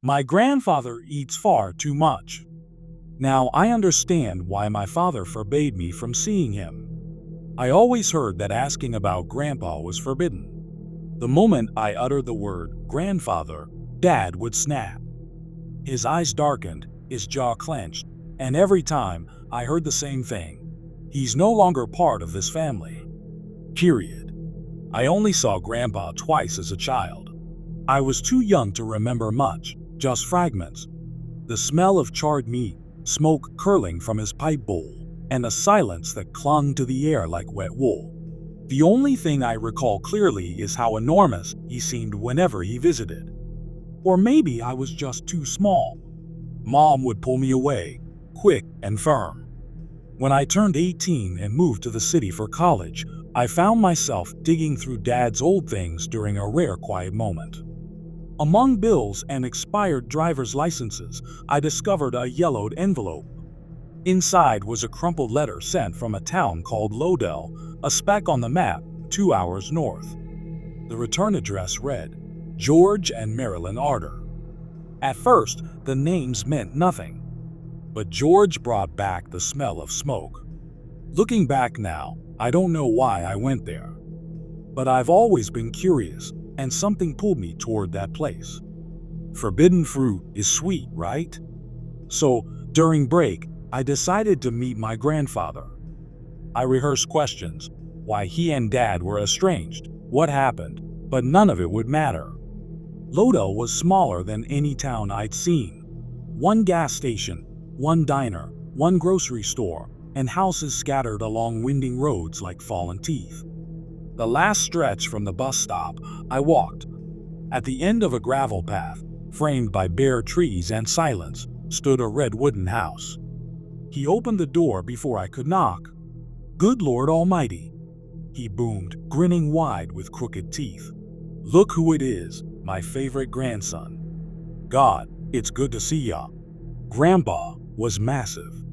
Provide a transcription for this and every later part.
My grandfather eats far too much. Now I understand why my father forbade me from seeing him. I always heard that asking about Grandpa was forbidden. The moment I uttered the word grandfather, Dad would snap. His eyes darkened, his jaw clenched, and every time I heard the same thing. He's no longer part of this family. Period. I only saw Grandpa twice as a child. I was too young to remember much, just fragments. The smell of charred meat, smoke curling from his pipe bowl, and a silence that clung to the air like wet wool. The only thing I recall clearly is how enormous he seemed whenever he visited. Or maybe I was just too small. Mom would pull me away, quick and firm. When I turned 18 and moved to the city for college, I found myself digging through Dad's old things during a rare quiet moment. Among bills and expired driver's licenses, I discovered a yellowed envelope. Inside was a crumpled letter sent from a town called Lodell, a speck on the map 2 hours north. The return address read, George and Marilyn Arter. At first, the names meant nothing, but George brought back the smell of smoke. Looking back now, I don't know why I went there, but I've always been curious, and something pulled me toward that place. Forbidden fruit is sweet, right? So, during break, I decided to meet my grandfather. I rehearsed questions, why he and Dad were estranged, what happened, but none of it would matter. Lodell was smaller than any town I'd seen. One gas station, one diner, one grocery store, and houses scattered along winding roads like fallen teeth. The last stretch from the bus stop, I walked. At the end of a gravel path, framed by bare trees and silence, stood a red wooden house. He opened the door before I could knock. "Good Lord Almighty," he boomed, grinning wide with crooked teeth. "Look who it is, my favorite grandson. God, it's good to see ya." Grandpa was massive.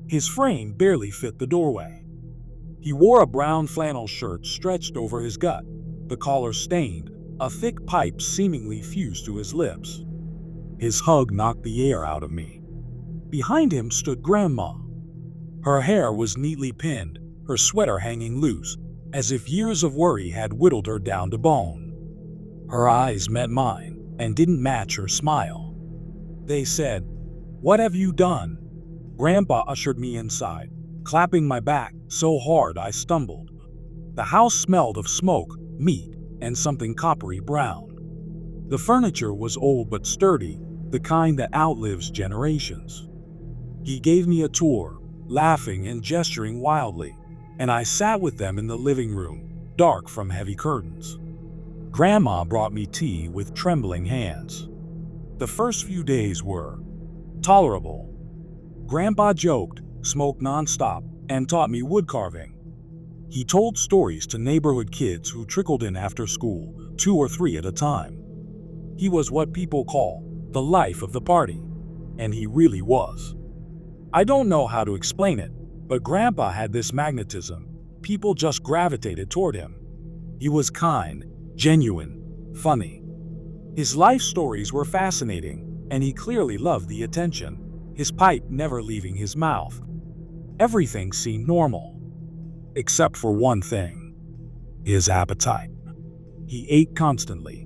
His frame barely fit the doorway. He wore a brown flannel shirt stretched over his gut, the collar stained, a thick pipe seemingly fused to his lips. His hug knocked the air out of me. Behind him stood Grandma. Her hair was neatly pinned, her sweater hanging loose, as if years of worry had whittled her down to bone. Her eyes met mine and didn't match her smile. They said, "What have you done?" Grandpa ushered me inside, clapping my back so hard I stumbled. The house smelled of smoke, meat, and something coppery brown. The furniture was old but sturdy, the kind that outlives generations. He gave me a tour, laughing and gesturing wildly, and I sat with them in the living room, dark from heavy curtains. Grandma brought me tea with trembling hands. The first few days were tolerable. Grandpa joked, smoked nonstop, and taught me wood carving. He told stories to neighborhood kids who trickled in after school, 2 or 3 at a time. He was what people call the life of the party, and he really was. I don't know how to explain it, but Grandpa had this magnetism. People just gravitated toward him. He was kind, genuine, funny. His life stories were fascinating, and he clearly loved the attention, his pipe never leaving his mouth. Everything seemed normal, except for one thing: his appetite. He ate constantly.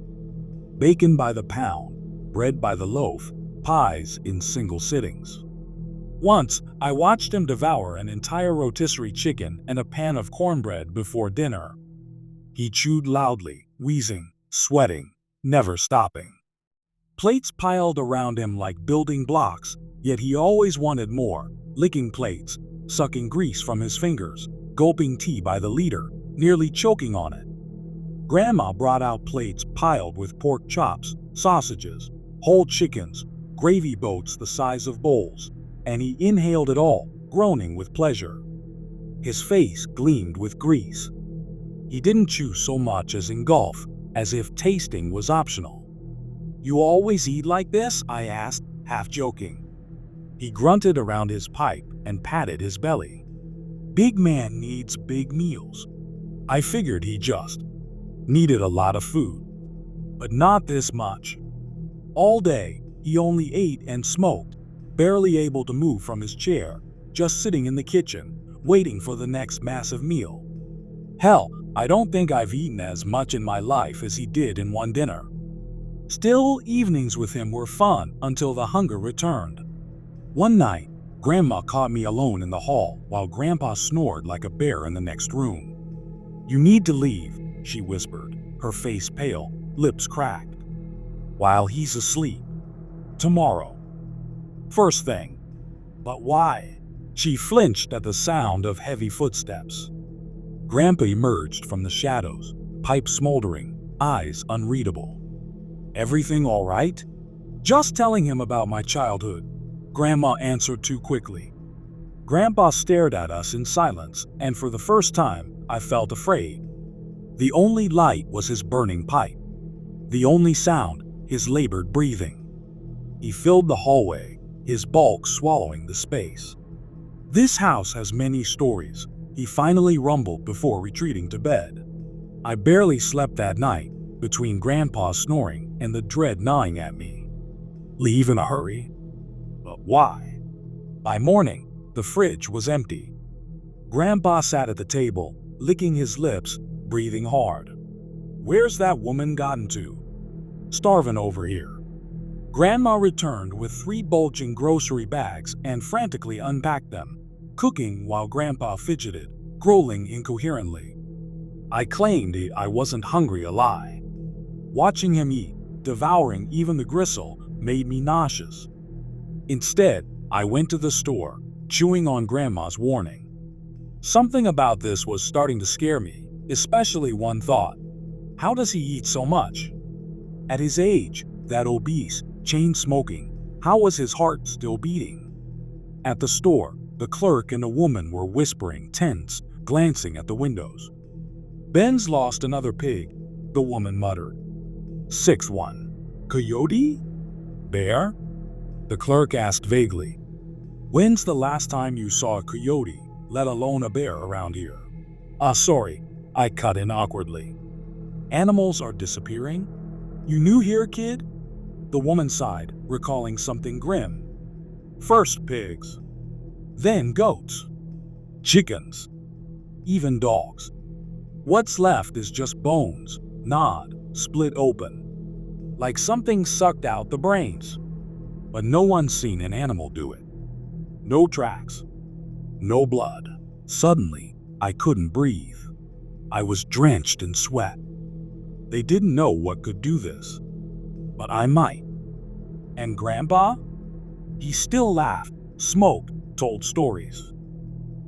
Bacon by the pound, bread by the loaf, pies in single sittings. Once, I watched him devour an entire rotisserie chicken and a pan of cornbread before dinner. He chewed loudly, wheezing, sweating, never stopping. Plates piled around him like building blocks, yet he always wanted more, licking plates, sucking grease from his fingers, gulping tea by the liter, nearly choking on it. Grandma brought out plates piled with pork chops, sausages, whole chickens, gravy boats the size of bowls, and he inhaled it all, groaning with pleasure. His face gleamed with grease. He didn't chew so much as engulf, as if tasting was optional. "You always eat like this?" I asked, half joking. He grunted around his pipe and patted his belly. "Big man needs big meals." I figured he just needed a lot of food, but not this much. All day, He only ate and smoked, barely able to move from his chair, just sitting in the kitchen, waiting for the next massive meal. Hell, I don't think I've eaten as much in my life as he did in one dinner. Still, evenings with him were fun until the hunger returned. One night, Grandma caught me alone in the hall while Grandpa snored like a bear in the next room. "You need to leave," she whispered, her face pale, lips cracked. "While he's asleep. Tomorrow. First thing." "But why?" She flinched at the sound of heavy footsteps. Grandpa emerged from the shadows, pipe smoldering, eyes unreadable. "Everything all right?" "Just telling him about my childhood," Grandma answered too quickly. Grandpa stared at us in silence, and for the first time, I felt afraid. The only light was his burning pipe. The only sound, his labored breathing. He filled the hallway, his bulk swallowing the space. "This house has many stories," he finally rumbled before retreating to bed. I barely slept that night, between Grandpa's snoring and the dread gnawing at me. "Leave in a hurry?" "But why?" By morning, the fridge was empty. Grandpa sat at the table, licking his lips, breathing hard. "Where's that woman gotten to?" "Starving over here." Grandma returned with 3 bulging grocery bags and frantically unpacked them, cooking while Grandpa fidgeted, growling incoherently. I claimed I wasn't hungry a lie. Watching him eat, devouring even the gristle, made me nauseous. Instead, I went to the store, chewing on Grandma's warning. Something about this was starting to scare me, especially one thought. How does he eat so much? At his age, that obese, chain-smoking, how was his heart still beating? At the store, the clerk and a woman were whispering, tense, glancing at the windows. "Ben's lost another pig," the woman muttered. "Sixth one. Coyote? Bear?" The clerk asked vaguely. "When's the last time you saw a coyote, let alone a bear around here?" Sorry," I cut in awkwardly. "Animals are disappearing? You new here, kid?" The woman sighed, recalling something grim. "First pigs. Then goats. Chickens. Even dogs. What's left is just bones, gnawed, split open. Like something sucked out the brains. But no one's seen an animal do it. No tracks. No blood." Suddenly, I couldn't breathe. I was drenched in sweat. They didn't know what could do this. But I might. And Grandpa? He still laughed, smoked, told stories.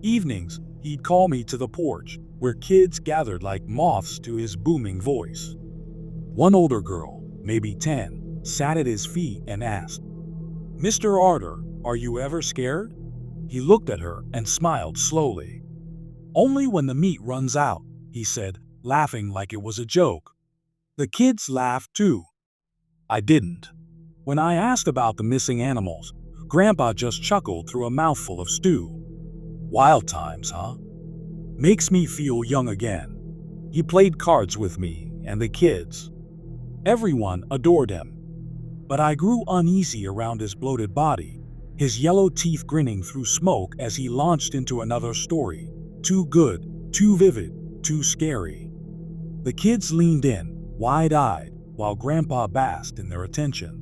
Evenings, he'd call me to the porch, where kids gathered like moths to his booming voice. One older girl, maybe 10, sat at his feet and asked, "Mr. Arter, are you ever scared?" He looked at her and smiled slowly. "Only when the meat runs out," he said, laughing like it was a joke. The kids laughed too. I didn't. When I asked about the missing animals, Grandpa just chuckled through a mouthful of stew. "Wild times, huh? Makes me feel young again." He played cards with me and the kids. Everyone adored him. But I grew uneasy around his bloated body, his yellow teeth grinning through smoke as he launched into another story. Too good, too vivid, too scary. The kids leaned in, wide-eyed, while Grandpa basked in their attention.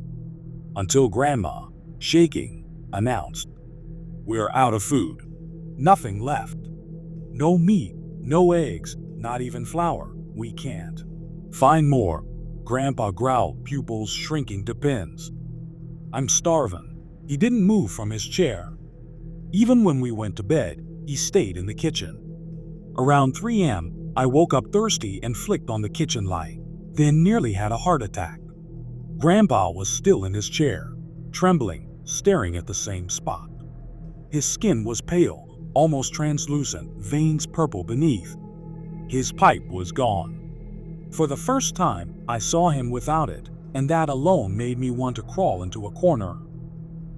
Until Grandma, shaking, announced, "We're out of food. Nothing left. No meat, no eggs, not even flour. We can't." "Find more," Grandpa growled, pupils shrinking to pins. "I'm starving." He didn't move from his chair. Even when we went to bed, he stayed in the kitchen. Around 3 a.m., I woke up thirsty and flicked on the kitchen light, then nearly had a heart attack. Grandpa was still in his chair, trembling, staring at the same spot. His skin was pale, almost translucent, veins purple beneath. His pipe was gone. For the first time, I saw him without it, and that alone made me want to crawl into a corner.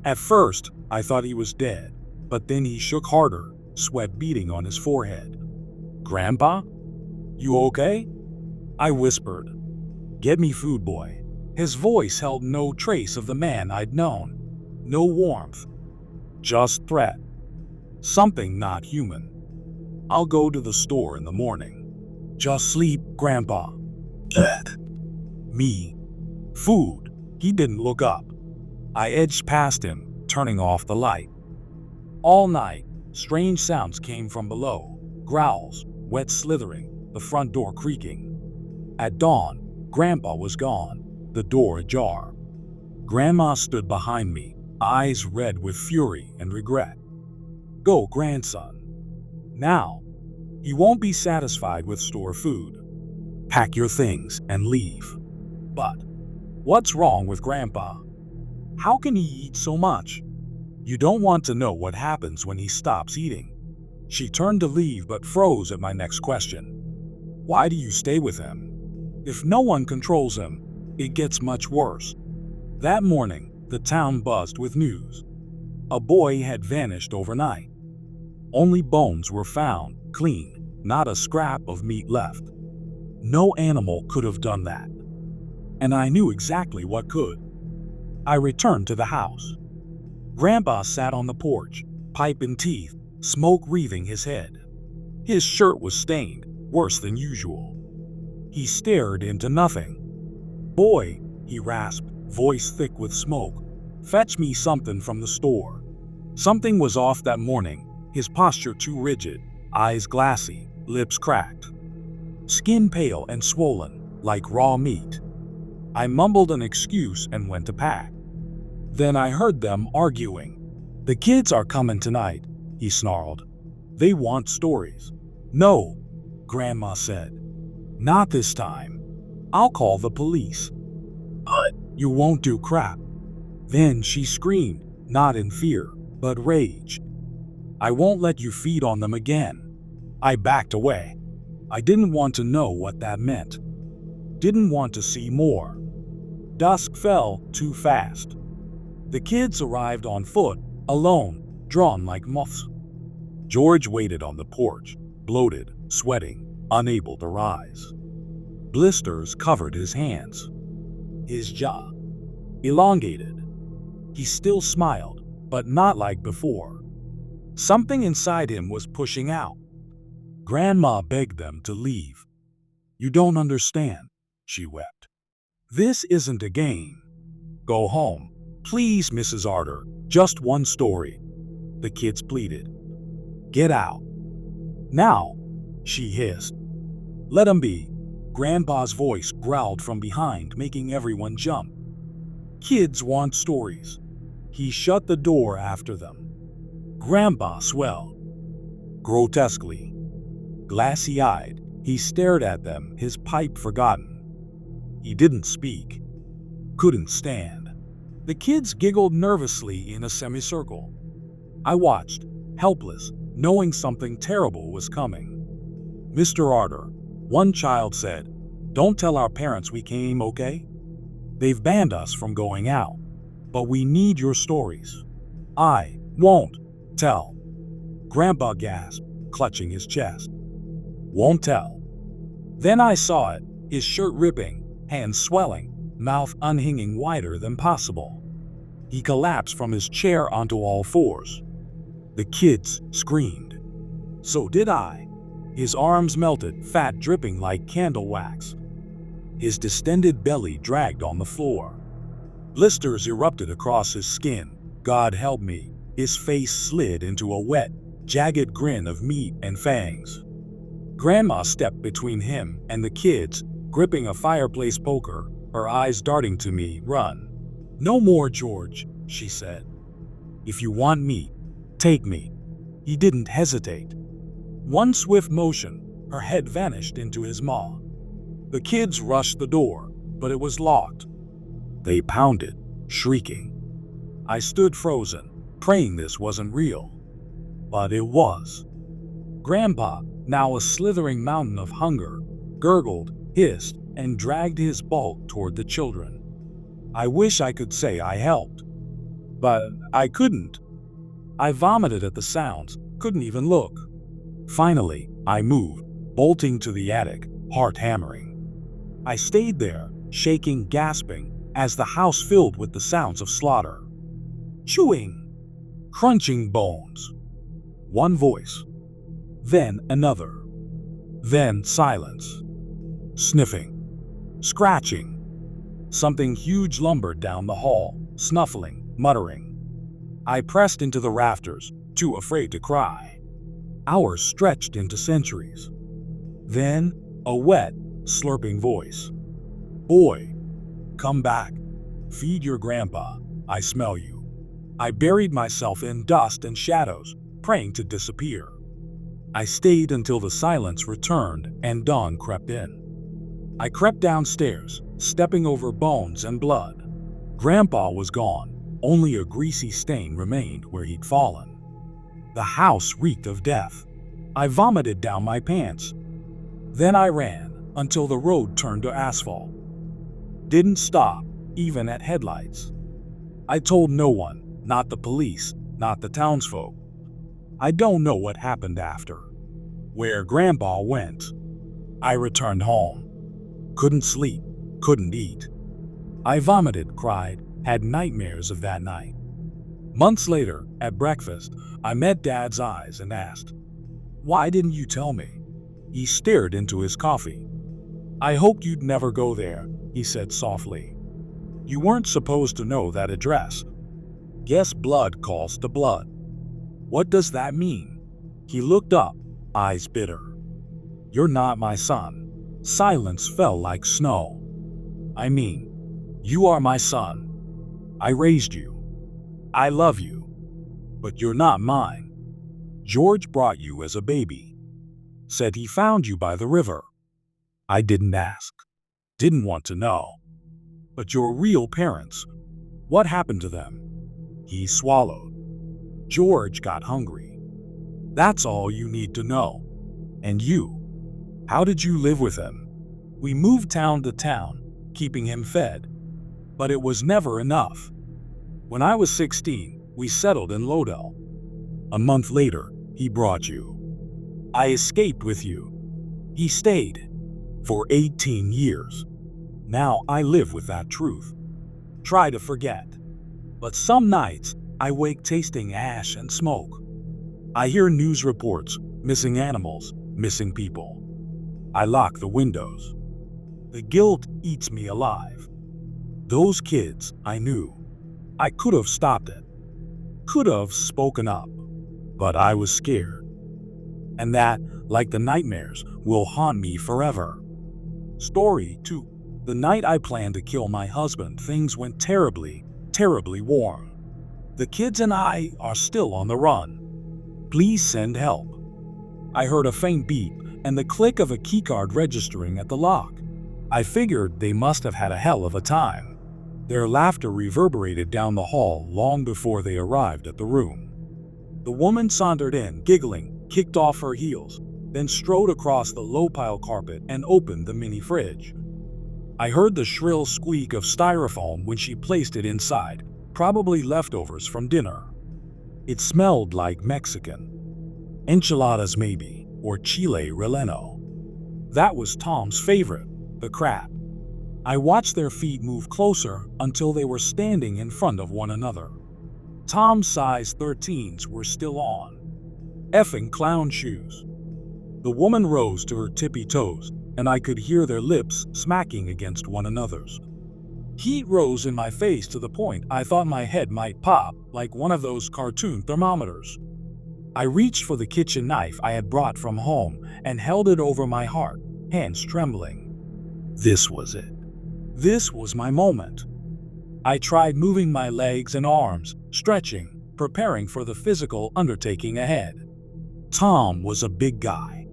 At first, I thought he was dead, but then he shook harder, sweat beading on his forehead. "Grandpa? You okay?" I whispered. "Get me food, boy." His voice held no trace of the man I'd known. No warmth. Just threat. Something not human. I'll go to the store in the morning. Just sleep, Grandpa. Me. Food. He didn't look up. I edged past him, turning off the light. All night, strange sounds came from below. Growls, wet slithering, the front door creaking. At dawn, Grandpa was gone, the door ajar. Grandma stood behind me, eyes red with fury and regret. Go, grandson. Now. He won't be satisfied with store food. Pack your things and leave. But what's wrong with Grandpa? How can he eat so much? You don't want to know what happens when he stops eating. She turned to leave but froze at my next question. Why do you stay with him? If no one controls him, it gets much worse. That morning, the town buzzed with news. A boy had vanished overnight. Only bones were found, clean, not a scrap of meat left. No animal could have done that. And I knew exactly what could. I returned to the house. Grandpa sat on the porch, pipe in teeth, smoke wreathing his head. His shirt was stained, worse than usual. He stared into nothing. Boy, he rasped, voice thick with smoke, fetch me something from the store. Something was off that morning, his posture too rigid, eyes glassy, lips cracked. Skin pale and swollen, like raw meat. I mumbled an excuse and went to pack. Then I heard them arguing. The kids are coming tonight, he snarled. They want stories. No, Grandma said. Not this time. I'll call the police. But you won't do crap. Then she screamed, not in fear, but rage. I won't let you feed on them again. I backed away. I didn't want to know what that meant. Didn't want to see more. Dusk fell too fast. The kids arrived on foot, alone, drawn like moths. George waited on the porch, bloated, sweating, unable to rise. Blisters covered his hands. His jaw elongated. He still smiled, but not like before. Something inside him was pushing out. Grandma begged them to leave. You don't understand, she wept. This isn't a game. Go home. Please, Mrs. Arter, just one story. The kids pleaded. Get out. Now, she hissed. Let 'em be. Grandpa's voice growled from behind, making everyone jump. Kids want stories. He shut the door after them. Grandpa swelled. Grotesquely. Glassy-eyed, he stared at them, his pipe forgotten. He didn't speak. Couldn't stand. The kids giggled nervously in a semicircle. I watched, helpless, knowing something terrible was coming. Mr. Arter, one child said, don't tell our parents we came, okay? They've banned us from going out. But we need your stories. I won't tell. Grandpa gasped, clutching his chest. Won't tell. Then I saw it, his shirt ripping, hands swelling, mouth unhinging wider than possible. He collapsed from his chair onto all fours. The kids screamed. So did I. His arms melted, fat dripping like candle wax. His distended belly dragged on the floor. Blisters erupted across his skin. God help me. His face slid into a wet, jagged grin of meat and fangs. Grandma stepped between him and the kids, gripping a fireplace poker, her eyes darting to me. Run. No more, George, she said. If you want me, take me. He didn't hesitate. One swift motion, her head vanished into his maw. The kids rushed the door, but it was locked. They pounded, shrieking. I stood frozen, praying this wasn't real. But it was. Grandpa, now a slithering mountain of hunger, gurgled, hissed, and dragged his bulk toward the children. I wish I could say I helped. But I couldn't. I vomited at the sounds, couldn't even look. Finally, I moved, bolting to the attic, heart hammering. I stayed there, shaking, gasping, as the house filled with the sounds of slaughter. Chewing, crunching bones. One voice, then another, then silence. Sniffing, scratching. Something huge lumbered down the hall, snuffling, muttering. I pressed into the rafters, too afraid to cry. Hours stretched into centuries. Then, a wet, slurping voice. Boy, come back. Feed your grandpa. I smell you. I buried myself in dust and shadows, praying to disappear. I stayed until the silence returned and dawn crept in. I crept downstairs, stepping over bones and blood. Grandpa was gone. Only a greasy stain remained where he'd fallen. The house reeked of death. I vomited down my pants. Then I ran until the road turned to asphalt. Didn't stop, even at headlights. I told no one, not the police, not the townsfolk. I don't know what happened after. Where Grandpa went. I returned home. Couldn't sleep, couldn't eat. I vomited, cried, had nightmares of that night. Months later, at breakfast, I met Dad's eyes and asked, "Why didn't you tell me?" He stared into his coffee. "I hoped you'd never go there," he said softly. "You weren't supposed to know that address. Guess blood calls to blood." "What does that mean?" He looked up, eyes bitter. "You're not my son." Silence fell like snow. "I mean, you are my son. I raised you. I love you. But you're not mine. George brought you as a baby. Said he found you by the river. I didn't ask. Didn't want to know. But your real parents, what happened to them?" He swallowed. "George got hungry. That's all you need to know. And you, how did you live with him?" "We moved town to town, keeping him fed. But it was never enough. When I was 16, we settled in Lodell. A month later, he brought you. I escaped with you. He stayed. For 18 years. Now I live with that truth. Try to forget. But some nights, I wake tasting ash and smoke. I hear news reports, missing animals, missing people. I lock the windows. The guilt eats me alive. Those kids, I knew. I could have stopped it. Could have spoken up. But I was scared. And that, like the nightmares, will haunt me forever. Story 2. The night I planned to kill my husband, things went terribly, terribly wrong. The kids and I are still on the run. Please send help. I heard a faint beep and the click of a keycard registering at the lock. I figured they must have had a hell of a time. Their laughter reverberated down the hall long before they arrived at the room. The woman sauntered in, giggling, kicked off her heels, then strode across the low-pile carpet and opened the mini fridge. I heard the shrill squeak of styrofoam when she placed it inside, probably leftovers from dinner. It smelled like Mexican. Enchiladas maybe, or chile relleno. That was Tom's favorite, the crab. I watched their feet move closer until they were standing in front of one another. Tom's size 13s were still on. Effing clown shoes. The woman rose to her tippy toes, and I could hear their lips smacking against one another's. Heat rose in my face to the point I thought my head might pop like one of those cartoon thermometers. I reached for the kitchen knife I had brought from home and held it over my heart, hands trembling. This was it. This was my moment. I tried moving my legs and arms, stretching, preparing for the physical undertaking ahead. Tom was a big guy.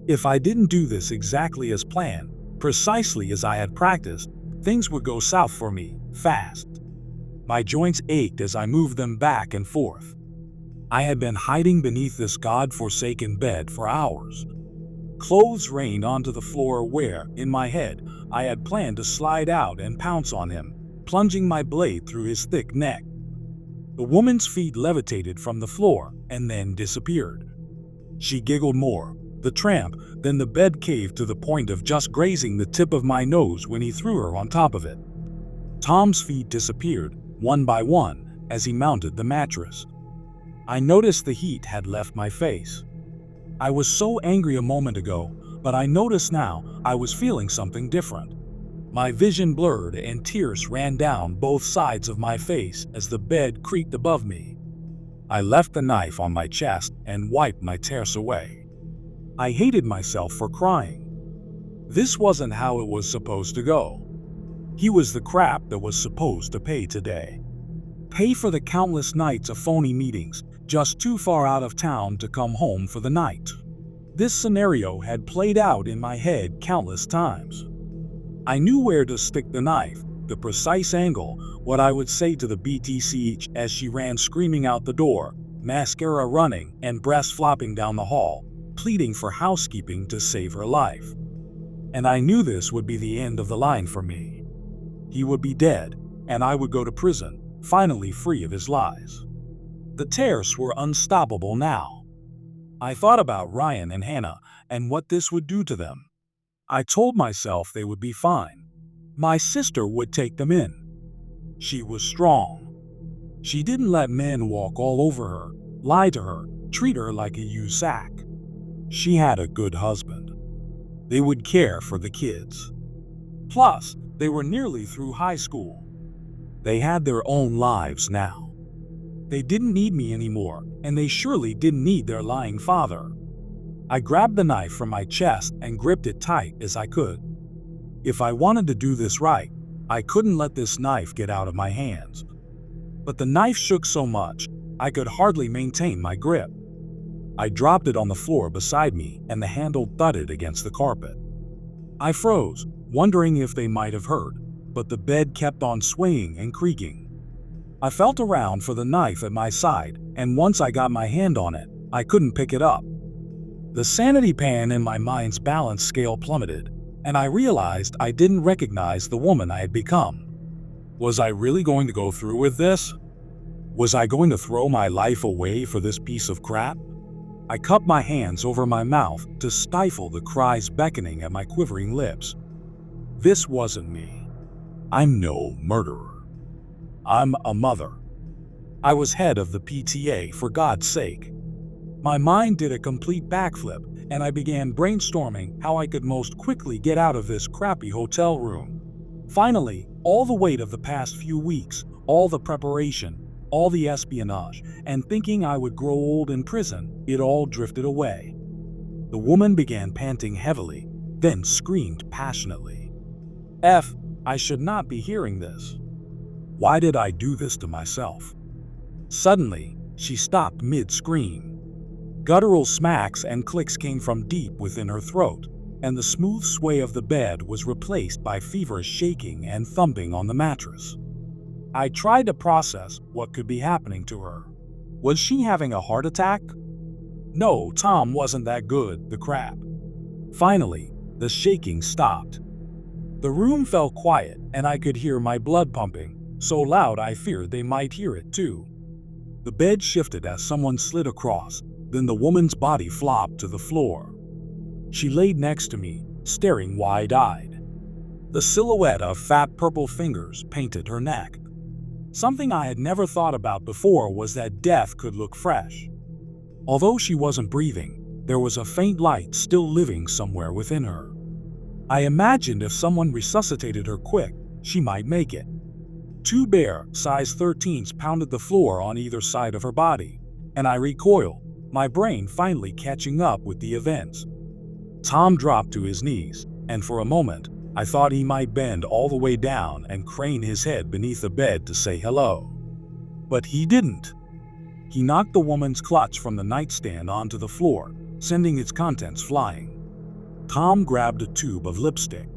If I didn't do this exactly as planned, precisely as I had practiced, things would go south for me, fast. My joints ached as I moved them back and forth. I had been hiding beneath this god-forsaken bed for hours. Clothes rained onto the floor where, in my head, I had planned to slide out and pounce on him, plunging my blade through his thick neck. The woman's feet levitated from the floor and then disappeared. She giggled more, the tramp, then the bed caved to the point of just grazing the tip of my nose when he threw her on top of it. Tom's feet disappeared, one by one, as he mounted the mattress. I noticed the heat had left my face. I was so angry a moment ago, but I noticed now I was feeling something different. My vision blurred and tears ran down both sides of my face as the bed creaked above me. I left the knife on my chest and wiped my tears away. I hated myself for crying. This wasn't how it was supposed to go. He was the crap that was supposed to pay today. Pay for the countless nights of phony meetings, just too far out of town to come home for the night. This scenario had played out in my head countless times. I knew where to stick the knife, the precise angle, what I would say to the BTC as she ran screaming out the door, mascara running and breasts flopping down the hall, pleading for housekeeping to save her life. And I knew this would be the end of the line for me. He would be dead, and I would go to prison, finally free of his lies. The tears were unstoppable now. I thought about Ryan and Hannah and what this would do to them. I told myself they would be fine. My sister would take them in. She was strong. She didn't let men walk all over her, lie to her, treat her like a used sack. She had a good husband. They would care for the kids. Plus, they were nearly through high school. They had their own lives now. They didn't need me anymore, and they surely didn't need their lying father. I grabbed the knife from my chest and gripped it tight as I could. If I wanted to do this right, I couldn't let this knife get out of my hands. But the knife shook so much, I could hardly maintain my grip. I dropped it on the floor beside me, and the handle thudded against the carpet. I froze, wondering if they might have heard, but the bed kept on swaying and creaking. I felt around for the knife at my side, and once I got my hand on it, I couldn't pick it up. The sanity pan in my mind's balance scale plummeted, and I realized I didn't recognize the woman I had become. Was I really going to go through with this? Was I going to throw my life away for this piece of crap? I cupped my hands over my mouth to stifle the cries beckoning at my quivering lips. This wasn't me. I'm no murderer. I'm a mother. I was head of the PTA, for God's sake. My mind did a complete backflip, and I began brainstorming how I could most quickly get out of this crappy hotel room. Finally, all the weight of the past few weeks, all the preparation, all the espionage, and thinking I would grow old in prison, it all drifted away. The woman began panting heavily, then screamed passionately. I should not be hearing this. Why did I do this to myself? Suddenly, she stopped mid-scream. Guttural smacks and clicks came from deep within her throat, and the smooth sway of the bed was replaced by feverish shaking and thumping on the mattress. I tried to process what could be happening to her. Was she having a heart attack? No, Tom wasn't that good, the crap. Finally, the shaking stopped. The room fell quiet, and I could hear my blood pumping, so loud I feared they might hear it too. The bed shifted as someone slid across, then the woman's body flopped to the floor. She laid next to me, staring wide-eyed. The silhouette of fat purple fingers painted her neck. Something I had never thought about before was that death could look fresh. Although she wasn't breathing, there was a faint light still living somewhere within her. I imagined if someone resuscitated her quick, she might make it. Two bare, size 13s pounded the floor on either side of her body, and I recoiled, my brain finally catching up with the events. Tom dropped to his knees, and for a moment, I thought he might bend all the way down and crane his head beneath the bed to say hello. But he didn't. He knocked the woman's clutch from the nightstand onto the floor, sending its contents flying. Tom grabbed a tube of lipstick.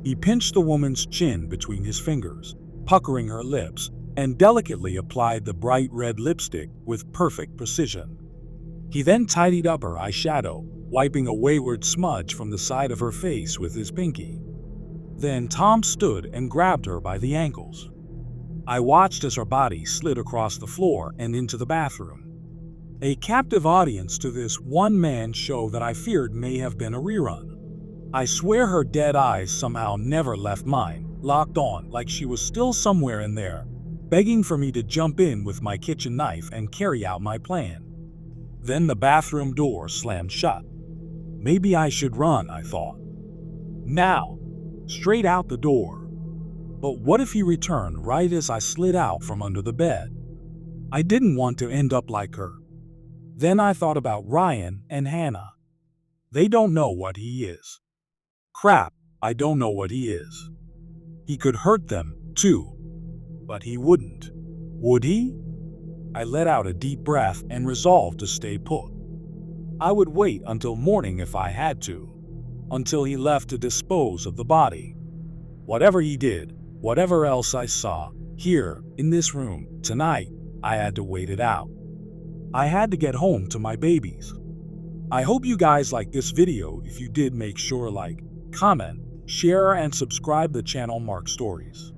He pinched the woman's chin between his fingers, puckering her lips, and delicately applied the bright red lipstick with perfect precision. He then tidied up her eyeshadow, wiping a wayward smudge from the side of her face with his pinky. Then Tom stood and grabbed her by the ankles. I watched as her body slid across the floor and into the bathroom. A captive audience to this one-man show that I feared may have been a rerun. I swear her dead eyes somehow never left mine, locked on like she was still somewhere in there, begging for me to jump in with my kitchen knife and carry out my plan. Then the bathroom door slammed shut. Maybe I should run, I thought. Now, straight out the door. But what if he returned right as I slid out from under the bed? I didn't want to end up like her. Then I thought about Ryan and Hannah. They don't know what he is. Crap, I don't know what he is. He could hurt them, too. But he wouldn't. Would he? I let out a deep breath and resolved to stay put. I would wait until morning if I had to, until he left to dispose of the body. Whatever he did, whatever else I saw, here, in this room, tonight, I had to wait it out. I had to get home to my babies. I hope you guys liked this video. If you did, make sure like, comment, share, and subscribe the channel Mark Stories.